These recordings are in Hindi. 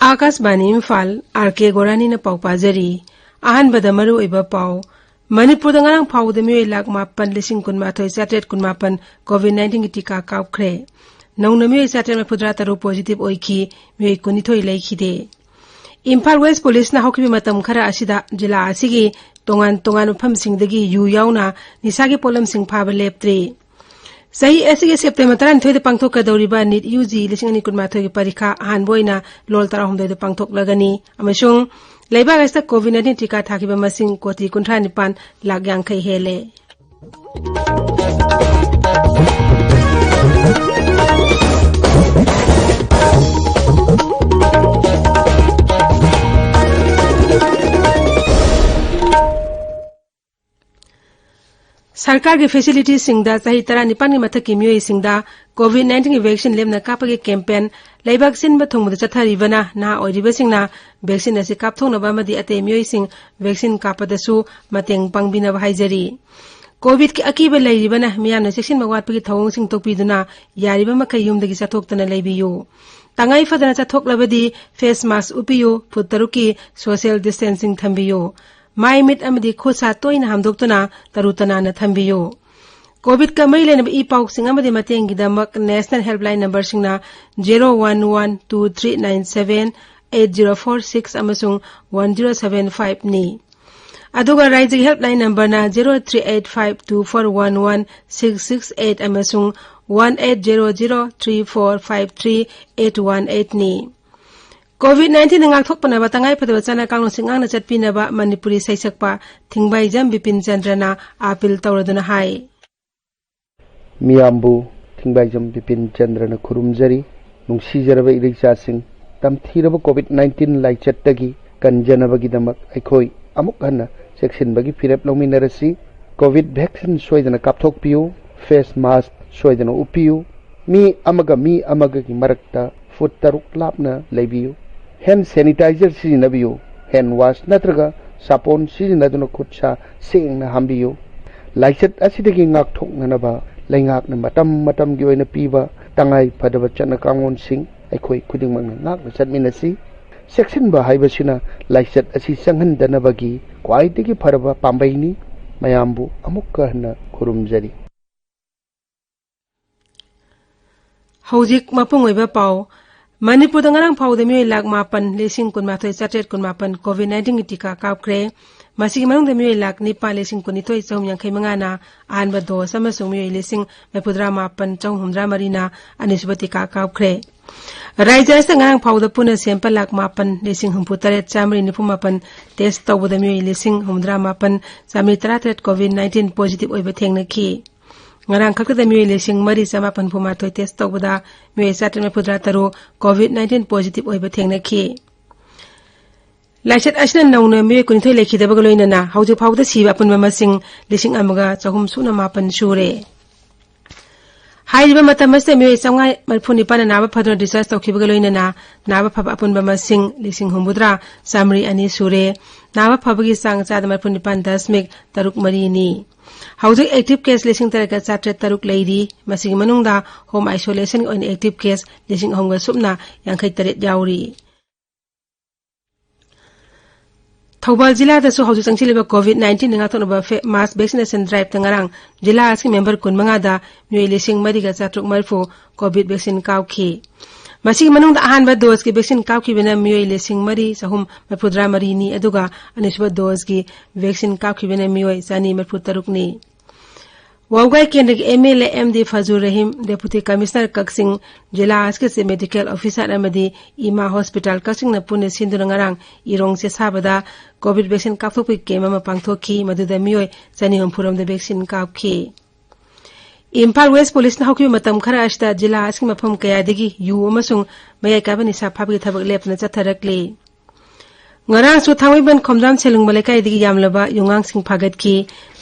आकाशवाणी इम्फाल आरके गोरानी न पाउ पाजरी अहनबद मरु ओइबा पाउ मणिपुर नगारंग फाउद मियोय लाख 8,18,718 कोविड-19 की टीका काउखरे नौना मियोय 7,73 पॉजिटिव ओइखी मियोय 12 लैखिदे इम्फाल वेस्ट पुलिस ना हौकिबि मतम खरा असिदा जिला असिगी तोंगान तोंगान मफमसिंगदगी यु याउना निसागी पोलमसिंग फाबा लेप्त्रे सही ऐसे सेप्टेम्बर 12 पांथोकदौरिबा नीट यूजी 2019 की परीक्षा अहानबोइना लोल 13 पांथोकलगनी अमसुंग लेबाग असिदा कोविड-19 टीका थाकिबा मसिंग कोटी 59 लाख यांखै हेले सरकार की फैसिलिटी सिंगदा सही तरह निपान की मथक की मियोई सिंगदा कोविड-19 की वैक्सीन लेमना कापगे कैंपेन लेबाग सिनबा थोंगबदा चथारिबना ना ओइरिबसिंगना वैक्सीन असे कापथोंनबा मदि अते मियोई सिंग वैक्सीन कापदसु मतेंग पांगबिनबा हाइजरी कोविड की अकीबा लैरिबना मियाना सेक्शन मगवाटपगी थौंगसिंग तोकपिदुना यारिबा मखै युमदगी चथोक्तना लैबियो तंगाई फदना चथोक्लबदी फेस मास्क उपियो फुट तरुकी सोशल डिस्टेंसिंग थंबियो माई मिट अमदी खुसा तोइना हमदोक्तुना तरुतना न थंबियो कोविड का मई लेनब ई पाउसिंग अमदी मतेंगी दमक नेशनल हेल्पलाइन नंबर सिंगना 0112397 8046 अमसुंग 1075 नि अदुगा राज्य हेल्पलाइन नंबर ना 0385241166 अमसुंग 18003453 नि कोविड-19 नागथोकपना तंगाई फदबा चना कांगलो सिंगांगना चटपिनबा मणिपुरी सैसकपा थिंगबाइजम बिपिन चंद्रना अपील तौरदुना हाय मियाम्बु थिंगबाइजम बिपिन चंद्रना खुरुमजरी नुंसीजरबा इरिक्सासिंग तमथीरबा कोविड-19 लाइचटगी कंजनबगीदमक अखोई अमुक हन्ना सेक्शनबगी फिरप लौमिनरसी कोविड वैक्सीन सोयदना कापथोकपियु फेस मास्क सोयदना उपियु मी अमगा की मरकता फुट तरुक लापना लेबियु हैंड सैनिटाइजर सिजिनबियो हैंड वाश नत्रगा सापोन सिजिनदुना खुदसा सेंगना हामबियो लाइचट असिदगी ngaktoknanaba laingakna matam gi oina piba tangai phadaba chana kangon sing akhoi khudingmangna ngakna chatminasi section ba haibasina laichat asi sanghan danabagi kwaitigi pharaba pambaini mayambu amukka hna khurumjari हौजिक मपुंग ओइबा पाउ मणिपुर दंगारंग फाउद मियोय लाख 8,18,718 कोविड-19 की टीका कापख्रे मसिगी मनुंग द मियोय लाख 9,19,995 ना आनबा दोस अमसुंग मियोय 8,18,993 ना अनिसुबा टीका कापख्रे राज्य असिदा ngarang फाउद पुना सैंपल लाख 8,8,994 टेस्ट तौबदा मियोय 8,18,938 कोविड-19 पॉजिटिव ओइबा थेंगनखी ngarang khakda miyoy 8,993 टेस्ट तौबदा मियोय 7,73 कोविड-19 पॉजिटिव ओइबा थेंगनखी लाइचट असिना नौना मियोय 12 लेखिदबा गलोइनना हौजि फाउदा सिबा अपुनबा मसिंग 1,308 सुरे हाइरिबा मतमस्ते मियोय 994 नाबा फदर डिस्चार्ज तौखिबा गलोइनना नाबा फबा अपुनबा मसिंग 9,902 सुरे नाबा फबगी सांग 4.9 नि हौजिक एक्टिव केस 3,703 लैरी मसिगी मनुंगदा होम आइसोलेशन ऑन एक्टिव केस 9,000 सुबना 58 याउरी थौबाल जिला दसु हौजिक संगसिलिबा कोविड-19 नगाथोनबा मास वैक्सीनेशन ड्राइव तंगारंग जिला आसकी मेंबर 15 दा मियोय 3,430 कोविड वैक्सीन काउखी मसिगी मनुंगदा अहानबा डोज की वैक्सीन काउखिबना मियोय 3,333 नि अदुगा अनिसुबा डोज की वैक्सीन काउखिबना मियोय 933 नि वाउगाई केंद्र के एमएलए एमडी फजूर रहीम डेप्यूटी कमिश्नर कक्सिंग जिला आसके से मेडिकल ऑफिसर अमदी इमा हॉस्पिटल कक्सिंग न पुने सिंधुरंगारंग इरोंग से साबदा कोविड वैक्सीन काफथोपि केम अमा पांगथोखी मदुदा मियोय 900 द वैक्सीन काफखी इम्फाल वेस्ट पुलिस न हौकिबा मतम खरा असिदा जिला आसकी मफम कयादगी यु अमसुंग मयाय काबा निसा फाबगी थबक लेपना चथरकले ngarang su thangwaiban khomdam selung balekai digi yamlaba yungang sing phagat ki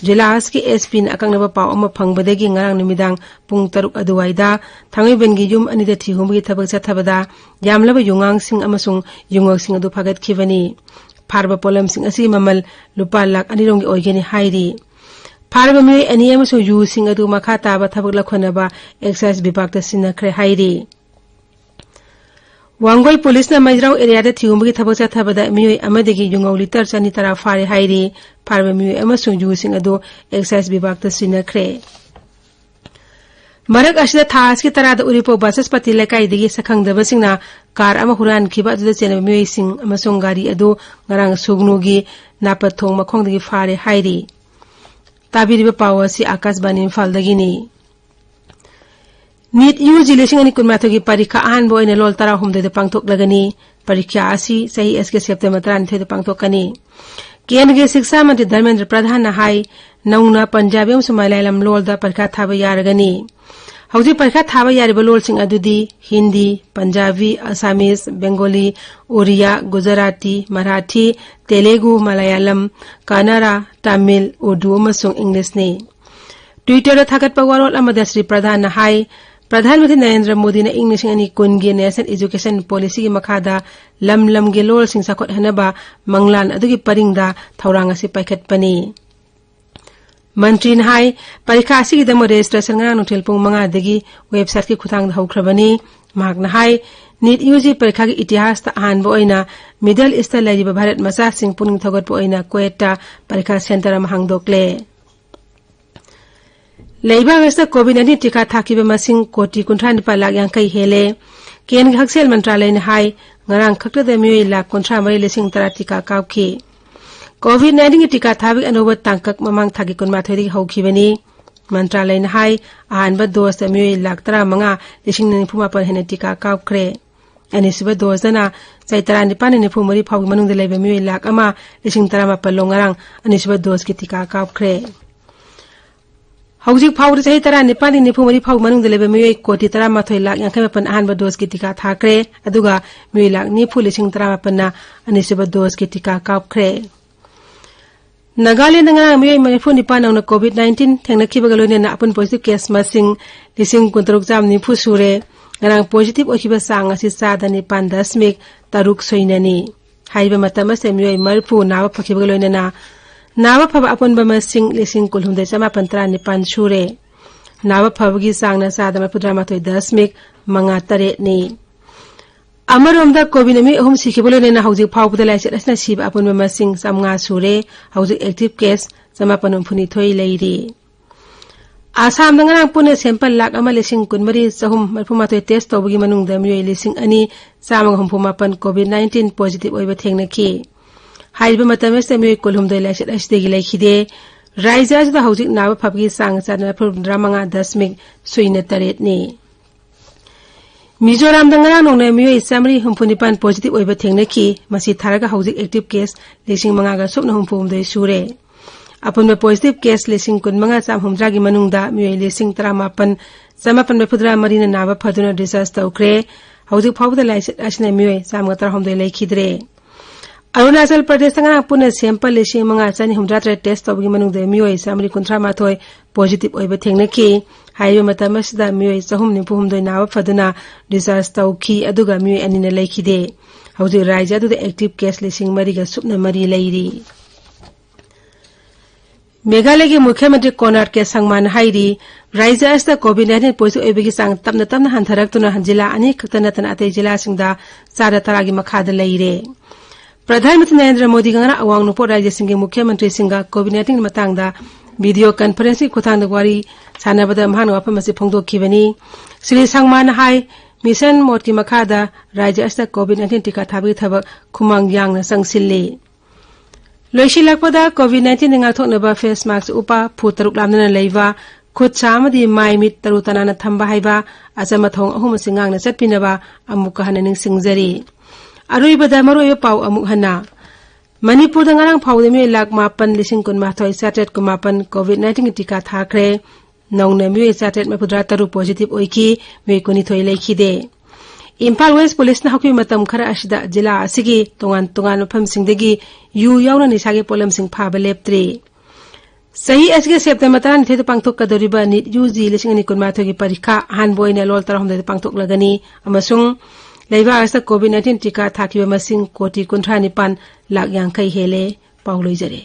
jilas ki SP na akangnaba paw ama phangbadagi ngarang numidang pung 3 aduwaida thangwaiban gi yum anida thihumgi thabak chathabada yamlaba yungang sing amasung yungok sing adu phagat khibani pharba polam sing asi mamal lupa lak anirong gi oigeni hairi pharba mi ani amasung yu sing adu makha taba thabak lakhonaba excise bibak ta sinakhre hairi Wangoi police na Majrao area da thiumgi thabak chathabada mioi amadagi yungau liter chani tara fare hairi pharba mioi amasung yu sing adu excise bibak ta sinakhre Marak ashida thas ki tarada uripo basaspati lekai digi sakhangdaba singna car ama huran khiba adu chena mioi sing amasung gari adu ngarang sugnugi napathong makhongdagi fare hairi tabiriba pawasi akasbani Imphal dagini Nit UG lising ani kunmathogi parikha ahanbo ina lol tara humde de pangthok lagani parikha asi sahi SK September 30 de pangthokani केंद्रीय शिक्षा मंत्री धर्मेंद्र प्रधान हाई नौना पंजाबी अमसुंग मलयालम लोल दा परीक्षा थाबा यारगनी हौजी परीक्षा थाबा यारिबा लोलसिंग अदुदी हिंदी पंजाबी असमीज बेंगोली ओरिया गुजराती मराठी तेलुगु मलयालम कन्नड़ा तमिल उर्दू अमसुंग इंग्लिश ने ट्विटर दा थागतपा वारोल अमदा श्री प्रधान हाई प्रधानमंत्री नरेंद्र मोदी ने इंग्लिश अनि कुनगी नेशनल एजुकेशन पॉलिसी की मखादा लम लम गे लोल सिंग साखोट हनबा मंगलान अदुगी परिंगदा थौरांग असि पाइखतपनी मंत्री हाई परीक्षा असि दम रजिस्ट्रेशन ngang नुथेल पुंग मंगा दगी वेबसाइट की खुथांग हौख्रबनी मागना हाई नीट यूजी परीक्षा की इतिहास ता आहानबो ओइना मिडल ईस्ट लाइबा भारत मसा सिंग पुनिंग थगतपो ओइना क्वेटा परीक्षा सेंटर मा हांगदोकले Leiba westa COVID-19 tika thakiba masing koti 19 lakh yankai hele केंद्र हक्सेल मंत्रालय ने high ngarang khakta da mioi lak 13 tika kaukhi COVID-19 tika thabik anoba tangkak mamang thagi kunma thodi haukhibani मंत्रालय ने high ahanba dose da mioi lak 35,000 hene tika kaukre anisiba dose na sai 39 phawgi manung da leiba mioi lak ama 37 longarang anisiba dose ki tika kaukre हौजिक फाउर सही तरह नेपाली निफुमरी फाउ मनुंग दलेबे मियोय कोटी 13 लाख यांखै मपन आहानबा डोज की टिका थाख्रे अदुगा मियोय लाख निफु लिसिंग 13 ना अनिसिबा डोज की टिका कापख्रे नागालैंड nga मियोय मनिपुर निपान नौ कोविड-19 थेंगनखिबा लोइना अपन पॉजिटिव केस मसिंग लिसिंग 19 निफु सुरे ngarang पॉजिटिव ओखिबा सांग असि 7.3 सोइनानी हाइबा मतम से मियोय मरफु नावा फखिबा लोइना नावा फब अपन बमसिंग लिसिंग कुलहुंदे चमा 15 सुरे नावा फबगी सांगना सादमा 10.3 नि अमरोमदा कोविनमी अहम सिखिबलोनेना हौजिक फावबदा लाइसेट असना सिबा अपन बमसिंग समंगा सुरे हौजिक एक्टिव केस चमा 53 लेइरि आसाम दंगना पुने सैंपल लाख अमा लिसिंग कुनमरी सहम मरफुमातोय टेस्ट तौबगी मनुंग द मियोय लिसिंग अनि सामंग हमफुमापन कोविड-19 पॉजिटिव ओइबा थेंगनखि हाइबा मतम से मियोय कोलहुमदोय लाइसेट असदेगी लाइखिदे राइजाज दा हौजिक नावा फबगी सांग चादना फुद्रामंगा 10.03 नि मिजोराम दंगना नोंने मियोय सामरी हमफुनिपान पॉजिटिव ओइबा थेंगनखि मसि थारगा हौजिक एक्टिव केस लिसिंग मंगा गा सुपना हमफुमदोय सुरे अपन पॉजिटिव केस लिसिंग कुनमंगा चाम हमद्रागी मनुंगदा मियोय लिसिंग 38 समापन फुद्रा मरीना नावा फदुना डिस्चार्ज तौख्रे हौजिक फावदा लाइसेट असना मियोय चामगा तरहमदोय लाइखिद्रे अरुणाचल प्रदेश तंगना पुने सैंपल लिसिंग मंगा चानी हमद्रा टेस्ट तौबगी मनुंग दे मियोय सामरी 38 पॉजिटिव ओइबा थेंगनखि हाइबा मतमसदा मियोय 3.9 नावा फदुना डिस्चार्ज तौखि अदुगा मियोय अनिना लाइखिदे हौजिक राज्य अदुदा एक्टिव केस लिसिंग मरीगा सुपना मरी लैरि मेघालय के मुख्यमंत्री कोनार्ड के संगमान हाइरी राज्य अस्ता कोविड-19 पॉजिटिव ओइबगी सांग तपना तपना हंथरक्तुना जिला अनि खतनतन अतै जिला सिंगदा सादा तरागी मखादा लैरे प्रधानमंत्री नरेंद्र मोदी गंगना अवांग नुपो राज्य सिंह मुख्यमंत्री सिंह कोविड-19 मतंगदा वीडियो कॉन्फ्रेंसिंग खुथांग वारी सानबदा महान वाफम से फोंदोखिबनी श्री संगमान हाई मिशन मोड की मखादा राज्य अस्ता कोविड-19 टीका थाबी थबक खुमांग यांगना संगसिल्ले लोइसिलकपदा कोविड-19 निंगाथोनबा फेस मास्क उपा फुतरुक लामना लैवा खुद सामदी माइ मिट तरुतनाना थंबा हाइबा अजमथोंग अहुम सिंगांगना चटपिनबा अमुका हना निंगसिंगजरी अरुइबदा मरोय पाउ अमुक हना मणिपुर दंगारंग फाउदमी लाख 5,19,7 कोविड-19 टीका थाख्रे नौने मियोय 7 positive ओइखि मियोय 19 लैखिदे Imphal West Police na hakui matam khara asida jila asigi tongan mafam singdagi yu yauna nisagi polam sing phaba leptre sahi asige September 12 pangthok kadoriba nit UG lising ani kunma thogi parikha hanboi na lol tarahum de pangthok lagani amasung leiba asta COVID-19 tika thakiba masing koti 19 lakh yang kai hele pauloi jare